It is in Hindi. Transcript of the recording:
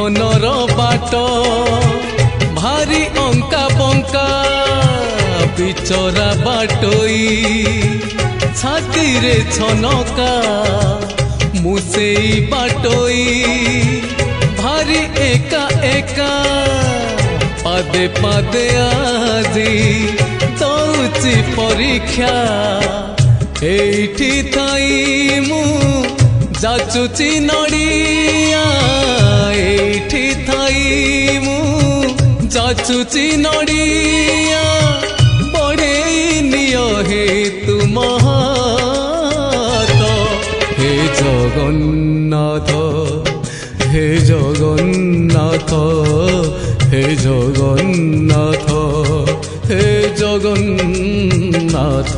जीवनर बाट भारी अंका बंका बिचरा बाटोई छाती रे छनका मुसेई बाटोई भारी एका एका पादे पादे आजी दौची परीक्षा एठी थाई मु जाचुची नड़िया एठी थाई मु जाचुची नड़िया बढ़े नियो हे तुम हे जगन्नाथ हे जगन्नाथ हे जगन्नाथ हे जगन्नाथ।